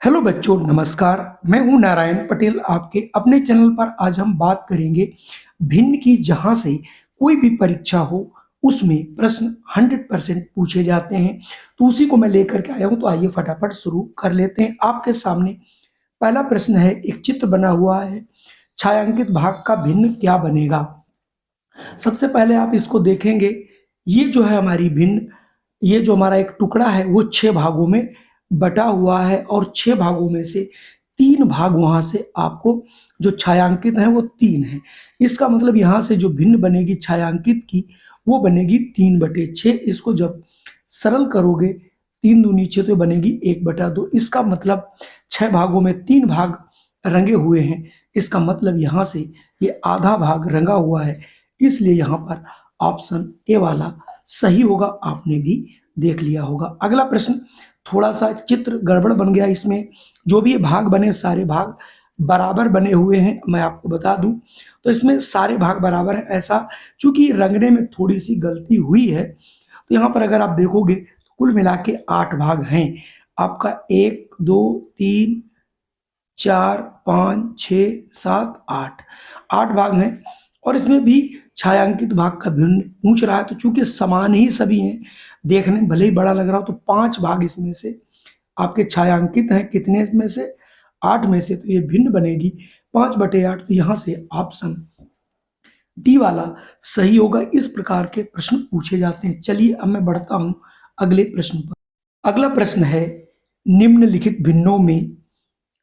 Hello बच्चों, नमस्कार। मैं हूं नारायण पटेल। आपके अपने चैनल पर आज हम बात करेंगे भिन्न की। जहां से कोई भी परीक्षा हो उसमें प्रश्न 100% पूछे जाते हैं, तो उसी को मैं लेकर के आया हूं। तो आइए फटाफट शुरू कर लेते हैं। आपके सामने पहला प्रश्न है, एक चित्र बना हुआ है, छायांकित भाग का भिन्न क्या बनेगा। सबसे पहले आप इसको देखेंगे, ये जो है हमारी भिन्न, ये जो हमारा एक टुकड़ा है वो 6 भागों में बटा हुआ है और 6 भागों में से 3 भाग वहां से आपको जो छायांकित है वो 3 है। इसका मतलब यहाँ से जो भिन्न बनेगी छायांकित की वो बनेगी 3/6। इसको जब सरल करोगे 3 दूनी 6 तो बनेगी 1/2। इसका मतलब 6 भागों में 3 भाग रंगे हुए हैं। इसका मतलब यहाँ से ये आधा भाग रंगा हुआ है, इसलिए यहाँ पर ऑप्शन ए वाला सही होगा। आपने भी देख लिया होगा। अगला प्रश्न, थोड़ा सा चित्र गड़बड़ बन गया इसमें। जो भी ये भाग बने सारे भाग बराबर बने हुए हैं, मैं आपको बता दूं। तो इसमें सारे भाग बराबर है, ऐसा चूंकि रंगने में थोड़ी सी गलती हुई है। तो यहाँ पर अगर आप देखोगे तो कुल मिला के 8 भाग हैं। आपका 1 2 3 4 5 6 7 8, 8 भाग हैं। और इसमें भी छायांकित भाग का भिन्न पूछ रहा है, तो चूंकि समान ही सभी हैं, देखने में भले ही बड़ा लग रहा हो, तो 5 भाग इसमें से आपके छायांकित हैं। कितने में से? 8 में से। तो ये भिन्न बनेगी 5/8। तो यहाँ से ऑप्शन डी वाला सही होगा। इस प्रकार के प्रश्न पूछे जाते हैं। चलिए अब मैं बढ़ता हूं अगले प्रश्न पर। अगला प्रश्न है, निम्नलिखित भिन्नों में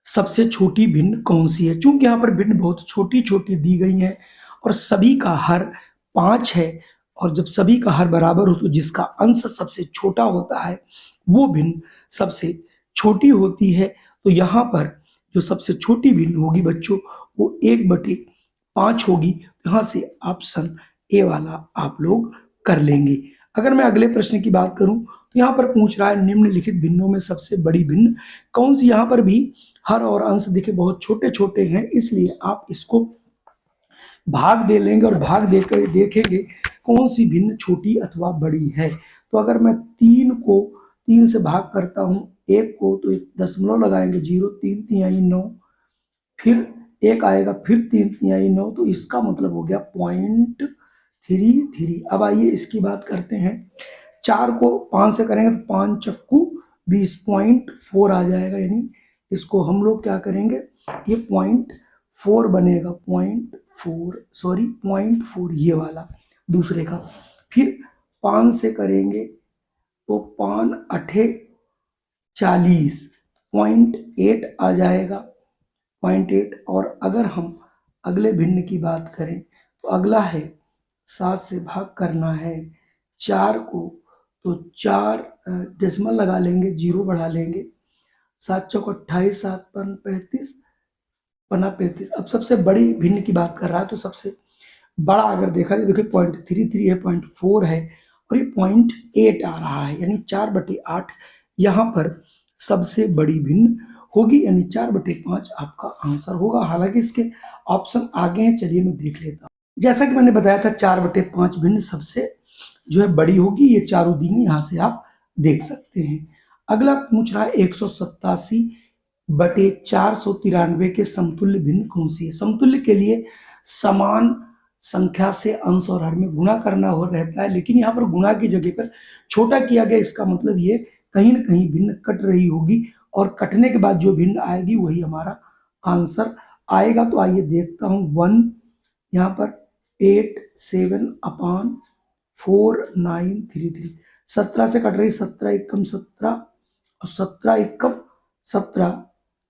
सबसे छोटी भिन्न कौन सी है। चूंकि यहाँ पर भिन्न बहुत छोटी छोटी दी गई हैं और सभी का हर 5 है, और जब सभी का हर बराबर हो तो जिसका अंश सबसे छोटा होता है वो भिन्न सबसे छोटी होती है। तो यहाँ पर जो सबसे छोटी भिन्न होगी बच्चों वो 1/5 होगी। यहाँ से ऑप्शन ए वाला आप लोग कर लेंगे। अगर मैं अगले प्रश्न की बात करूं तो यहाँ पर पूछ रहा है, निम्नलिखित भिन्नों में सबसे बड़ी भिन्न कौन सी। यहाँ पर भी हर और अंश देखे बहुत छोटे छोटे हैं, इसलिए आप इसको भाग दे लेंगे और भाग देकर देखेंगे कौन सी भिन्न छोटी अथवा बड़ी है। तो अगर मैं 3 से भाग करता हूँ, 1 को, तो एक दशमलव लगाएंगे, 0 3 तिहाई 9, फिर 1 आएगा, फिर 3 तिहाई 9, तो इसका मतलब हो गया 0.33। अब आइए इसकी बात करते हैं। 4 को 5 से करेंगे तो 5 चक्कू 20, 0.4 आ जाएगा। यानी इसको हम लोग क्या करेंगे, ये 0.4 बनेगा, 0.4, सॉरी 0.4 ये वाला दूसरे का। फिर 5 से करेंगे तो 5 अठे 40, 0.8 आ जाएगा, 0.8। और अगर हम अगले भिन्न की बात करें तो अगला है 7 से भाग करना है 4 को, तो 4 डेसिमल लगा लेंगे, 0 बढ़ा लेंगे, 7 चौक 28, 7 पन 35, पन्ना 35। अब सबसे बड़ी भिन्न की बात कर रहा है, तो सबसे बड़ा अगर देखा जाए, देखिए 0.33 है, 0.4 है, और ये 0.8 आ रहा है, यानी 4/8 यहाँ पर सबसे बड़ी भिन्न होगी, यानी 4/5 आपका आंसर होगा। हालांकि इसके ऑप्शन आगे हैं, चलिए मैं देख लेता हूँ। जैसा कि मैंने बताया था 4/5 भिन्न सबसे जो है बड़ी होगी। ये चारों दी यहाँ से आप देख सकते हैं। अगला पूछ रहा है, 187/493 के समतुल्य भिन्न कौन सी है। समतुल्य के लिए समान संख्या से अंश और हर में गुणा करना हो रहता है, लेकिन यहाँ पर गुणा की जगह पर छोटा किया गया। इसका मतलब ये कहीं ना कहीं भिन्न कट रही होगी, और कटने के बाद जो भिन्न आएगी वही हमारा आंसर आएगा। तो आइए देखता हूँ। 1 यहाँ पर 87/4933, 17 से कट रही, 17 एकम 17 और 17 एकम 17,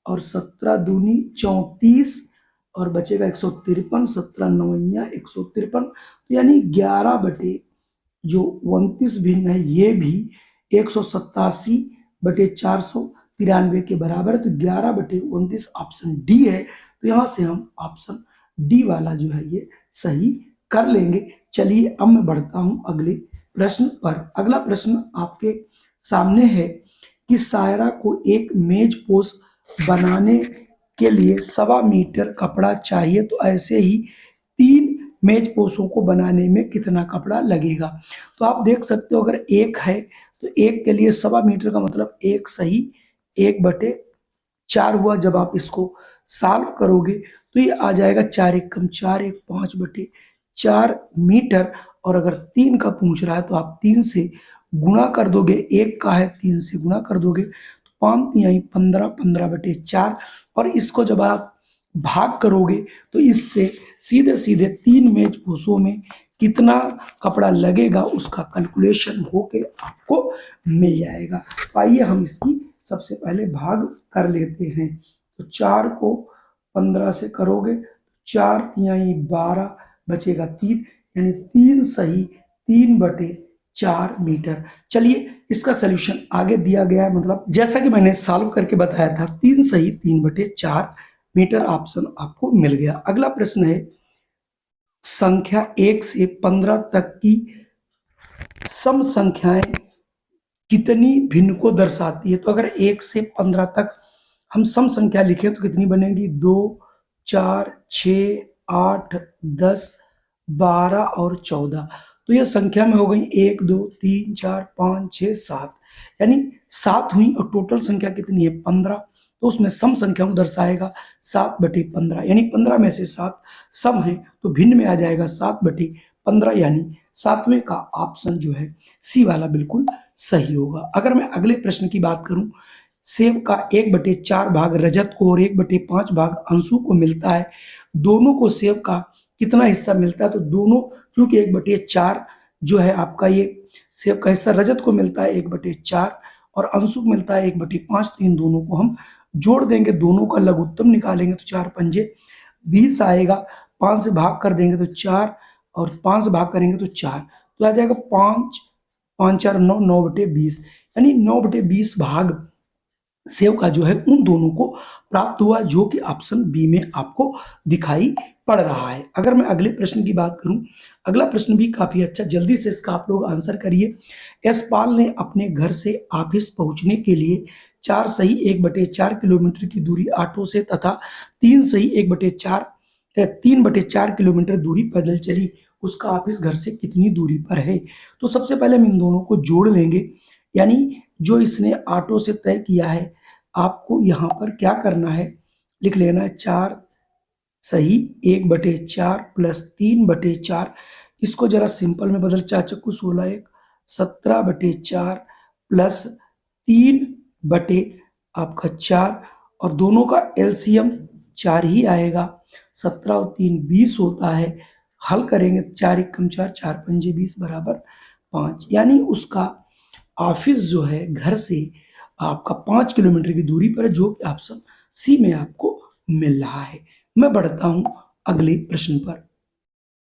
और 17 दूनी 34, और बचेगा 153, 17 नवैया 153। तो यानी 11/29 भिन्न है, ये भी 187/493 के बराबर है। तो 11/29 ऑप्शन डी है। तो यहाँ से हम ऑप्शन डी वाला जो है ये सही कर लेंगे। चलिए अब मैं बढ़ता हूं अगले प्रश्न पर। अगला प्रश्न आपके सामने है कि सायरा को एक मेज पोस्ट बनाने के लिए 1.25 मीटर कपड़ा चाहिए, तो ऐसे ही 3 मेज पोस्टों को बनाने में कितना कपड़ा लगेगा। तो आप देख सकते हो, अगर 1 है तो 1 के लिए 1.25 मीटर का मतलब 1 सही 1/2 4 हुआ। जब आप इसको सॉल्व करोगे तो ये आ जाएगा 4 एकम 4 1 5/4 मीटर। और अगर 3 का पूछ रहा है तो आप 3 से गुणा कर दोगे, 1 का है 3 से गुणा कर दोगे तो 5 तिहाई 15 15/4। और इसको जब आप भाग करोगे तो इससे सीधे सीधे 3 मेज भूसों में कितना कपड़ा लगेगा उसका कैलकुलेशन होके आपको मिल जाएगा। तो आइए हम इसकी सबसे पहले भाग कर लेते हैं। तो 4 को 15 से करोगे, 4 तिहाई 12 बचेगा 3, यानी 3 सही 3/4 मीटर। चलिए इसका सलूशन आगे दिया गया है, मतलब जैसा कि मैंने सॉल्व करके बताया था, 3 सही 3/4 मीटर ऑप्शन आपको मिल गया। अगला प्रश्न है, संख्या 1 से 15 तक की सम संख्याएं कितनी भिन्न को दर्शाती है। तो अगर 1 से 15 तक हम सम संख्या लिखें तो कितनी बनेगी, 2 4 6 8 10 12 और 14। तो यह संख्या में हो गई 1 2 3 4 5 6 7, यानी 7 हुई। और टोटल संख्या कितनी है, 15। तो उसमें सम संख्या को दर्शाएगा 7/15, यानी 15 में से 7 सम है तो भिन्न में आ जाएगा 7/15, यानी 7वें का ऑप्शन जो है सी वाला बिल्कुल सही होगा। अगर मैं अगले प्रश्न की बात करूं, सेब का 1/4 भाग रजत को और 1/5 भाग अंशु को मिलता है, दोनों को सेब का कितना हिस्सा मिलता है। तो दोनों, क्योंकि 1/4 जो है आपका ये सेब का हिस्सा रजत को मिलता है 1/4 और अंशु को मिलता है 1/5, तो इन दोनों को हम जोड़ देंगे, दोनों का लघुत्तम निकालेंगे तो 4 पंजे 20 आएगा। 5 से भाग कर देंगे तो 4 और 5 से भाग करेंगे तो 4, तो आ जाएगा 5 5 4 9 9/20, यानी 9/20 भाग सेव का जो है उन दोनों को प्राप्त हुआ, जो कि ऑप्शन बी में आपको दिखाई पड़ रहा है। अगर मैं अगले प्रश्न की बात करूं, अगला प्रश्न भी काफी अच्छा, जल्दी से इसका आप लोग आंसर करिए। यशपाल ने अपने घर से ऑफिस पहुंचने के लिए 4 सही 1/4 किलोमीटर की दूरी ऑटो से तथा 3 सही 3/4 किलोमीटर दूरी पैदल चली, उसका ऑफिस घर से कितनी दूरी पर है। तो सबसे पहले हम इन दोनों को जोड़ लेंगे, यानी जो इसने ऑटो से तय किया है, आपको यहाँ पर क्या करना है, लिख लेना है 4 सही 1/4 प्लस 3/4। इसको जरा सिंपल में बदल, 4 चक्कू 16 1 17/4 प्लस 3/4, और दोनों का एलसीएम 4 ही आएगा। 17 और 3 20 होता है। हल करेंगे, 4 एकम 4 4 पंजे 20 बराबर 5, यानी उसका ऑफिस जो है घर से आपका 5 किलोमीटर की दूरी पर है, जो कि ऑप्शन सी में आपको मिल रहा है। मैं बढ़ता हूं अगले प्रश्न पर।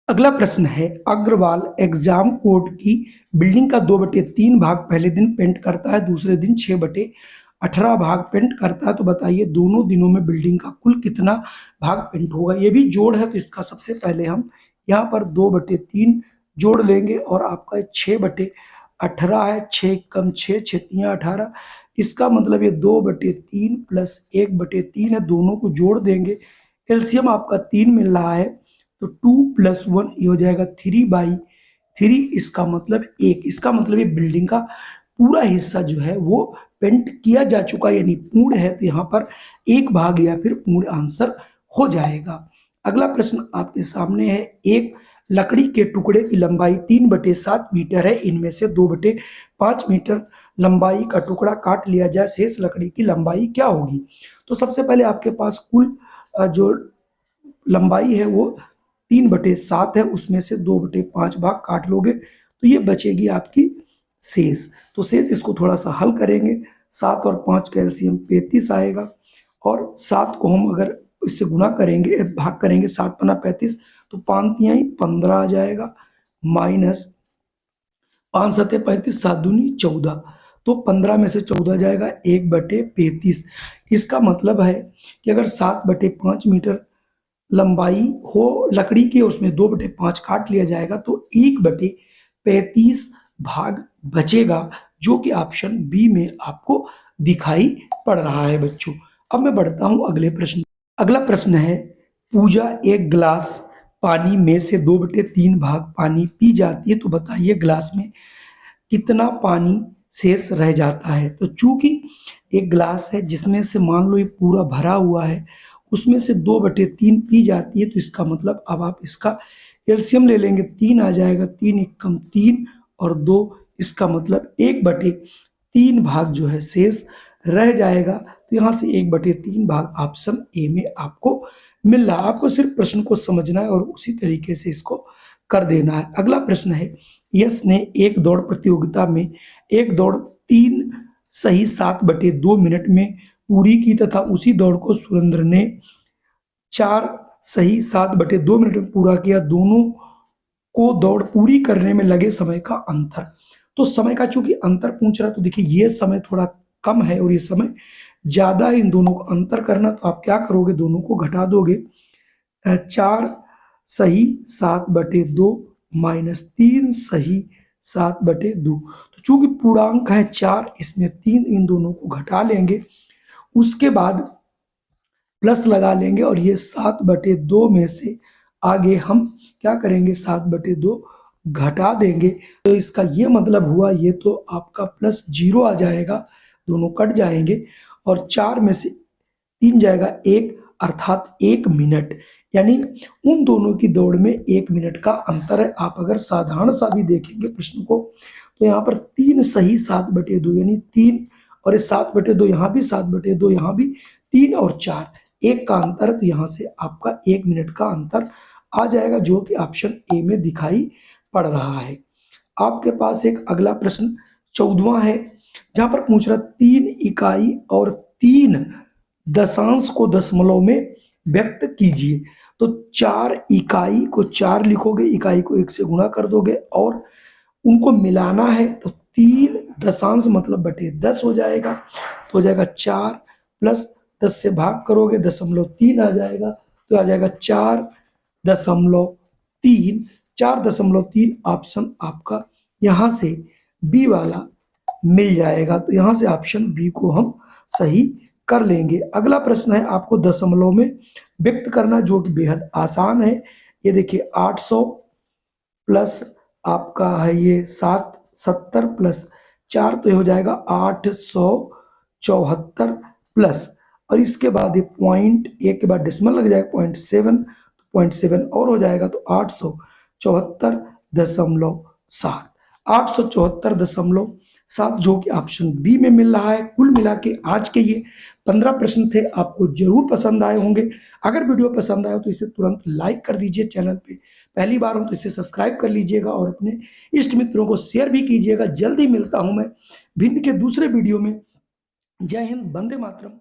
अगला प्रश्न है, अग्रवाल एग्जाम कोर्ट की बिल्डिंग का 2/3 भाग पहले दिन पेंट करता है, दूसरे दिन 6/18 भाग पेंट करता है। तो बताइए दोनों दिनों में बिल्डिंग का कुल कितना भाग पेंट होगा। ये भी जोड़ है, तो इसका सबसे पहले हम यहाँ पर 2/3 जोड़ लेंगे और आपका 6/18 है, 6 कम 6 6 3 18, इसका मतलब ये 2/3 प्लस 1/3 है, दोनों को जोड़ देंगे, एलसीएम आपका 3 मिल रहा है, तो 2 + 1 ये हो जाएगा 3/3। इसका मतलब 1, इसका मतलब ये बिल्डिंग का पूरा हिस्सा जो है वो पेंट किया जा चुका है, यानी पूर्ण है, तो यहाँ पर 1 भाग या फिर पूर्ण आंसर हो जाएगा। अगला प्रश्न आपके सामने है, एक लकड़ी के टुकड़े की लंबाई 3/7 मीटर है, इनमें से 2/5 मीटर लंबाई का टुकड़ा काट लिया जाए, शेष लकड़ी की लंबाई क्या होगी। तो सबसे पहले आपके पास कुल जो लंबाई है वो 3/7 है, उसमें से 2/5 भाग काट लोगे तो ये बचेगी आपकी शेष। तो शेष इसको थोड़ा सा हल करेंगे, 7 और 5 का एलसीएम 35 आएगा, और 7 को हम अगर इससे गुणा करेंगे, भाग करेंगे, 7 पन्ना 35, तो 5 तिहाई 15 आ जाएगा, माइनस 5 सत्ते 35 7 दूनी 14, तो 15 में से 14 जाएगा 1/35। इसका मतलब है कि अगर 7/5 मीटर लंबाई हो लकड़ी की, उसमें 2/5 काट लिया जाएगा तो 1/35 भाग बचेगा, जो कि ऑप्शन बी में आपको दिखाई पड़ रहा है बच्चों। अब मैं बढ़ता हूं अगले प्रश्न। अगला प्रश्न है, पूजा एक गिलास पानी में से 2/3 भाग पानी पी जाती है, तो बताइए गिलास में कितना पानी शेष रह जाता है। तो चूंकि एक ग्लास है जिसमें से मान लो ये पूरा भरा हुआ है, उसमें से 2/3 पी जाती है, तो इसका मतलब अब आप इसका एलसीएम ले लेंगे, 3 आ जाएगा, 3 एकम 3 और 2, इसका मतलब 1/3 भाग जो है शेष रह जाएगा। तो यहाँ से 1/3 भाग ऑप्शन ए में आपको मिल रहा है। आपको सिर्फ प्रश्न को समझना है और उसी तरीके से इसको कर देना है। अगला प्रश्न है, यश ने एक दौड़ प्रतियोगिता में एक दौड़ 3 सही 7/2 मिनट में पूरी की तथा उसी दौड़ को सुरेंद्र ने 4 सही 7/2 मिनट में पूरा किया। दोनों को दौड़ पूरी करने में लगे समय का अंतर। तो समय का चूंकि अंतर पूछ रहा है, तो देखिए ये समय थोड़ा कम है और ये समय ज्यादा है, इन दोनों को अंतर करना, तो आप क्या करोगे, दोनों को घटा दोगे। 4 सही 7/2 माइनस 3 सही 7/2। तो चूंकि पूर्णांक है 4, इसमें 3, इन दोनों को घटा लेंगे, उसके बाद प्लस लगा लेंगे और ये 7/2 में से आगे हम क्या करेंगे, 7/2 घटा देंगे। तो इसका ये मतलब हुआ, ये तो आपका +0 आ जाएगा, दोनों कट जाएंगे और 4 में से 3 जाएगा 1, अर्थात 1 मिनट, यानी उन दोनों की दौड़ में 1 मिनट का अंतर है। आप अगर साधारण सा भी देखेंगे प्रश्न को, तो यहाँ पर 3 सही 7/2 यानी 3 और 7/2, यहाँ भी 7/2, यहाँ भी 3 और 4, 1 का अंतर, तो यहाँ से आपका 1 मिनट का अंतर आ जाएगा, जो कि ऑप्शन ए में दिखाई पड़ रहा है। आपके पास एक अगला प्रश्न 14वां है, जहां पर पूछ रहा 3 इकाई और 3 दशांश को दशमलव में व्यक्त कीजिए। तो 4 इकाई को 4 लिखोगे, इकाई को 1 से गुणा कर दोगे और उनको मिलाना है, तो 3 दशांश मतलब बटे 10 हो जाएगा। तो हो जाएगा 4 प्लस 10 से भाग करोगे, 0.3 आ जाएगा, तो आ जाएगा 4.3। 4.3 ऑप्शन आपका यहाँ से बी वाला मिल जाएगा। तो यहाँ से ऑप्शन बी को हम सही कर लेंगे। अगला प्रश्न है, आपको दशमलव में व्यक्त करना, जो कि बेहद आसान है। ये देखिए 800 प्लस आपका है ये 770 प्लस 4, तो ये हो जाएगा 874 प्लस, और इसके बाद ये पॉइंट, एक के बाद डेसिमल लग जाएगा 0.7, 0.7 और हो जाएगा, तो 874.7, 874.7, जो कि ऑप्शन बी में मिल रहा है। कुल मिला के आज के ये 15 प्रश्न थे, आपको जरूर पसंद आए होंगे। अगर वीडियो पसंद आए तो इसे तुरंत लाइक कर दीजिए, चैनल पे पहली बार हो तो इसे सब्सक्राइब कर लीजिएगा और अपने इष्ट मित्रों को शेयर भी कीजिएगा। जल्दी मिलता हूं मैं भिन्न के दूसरे वीडियो में। जय हिंद, वंदे मातरम।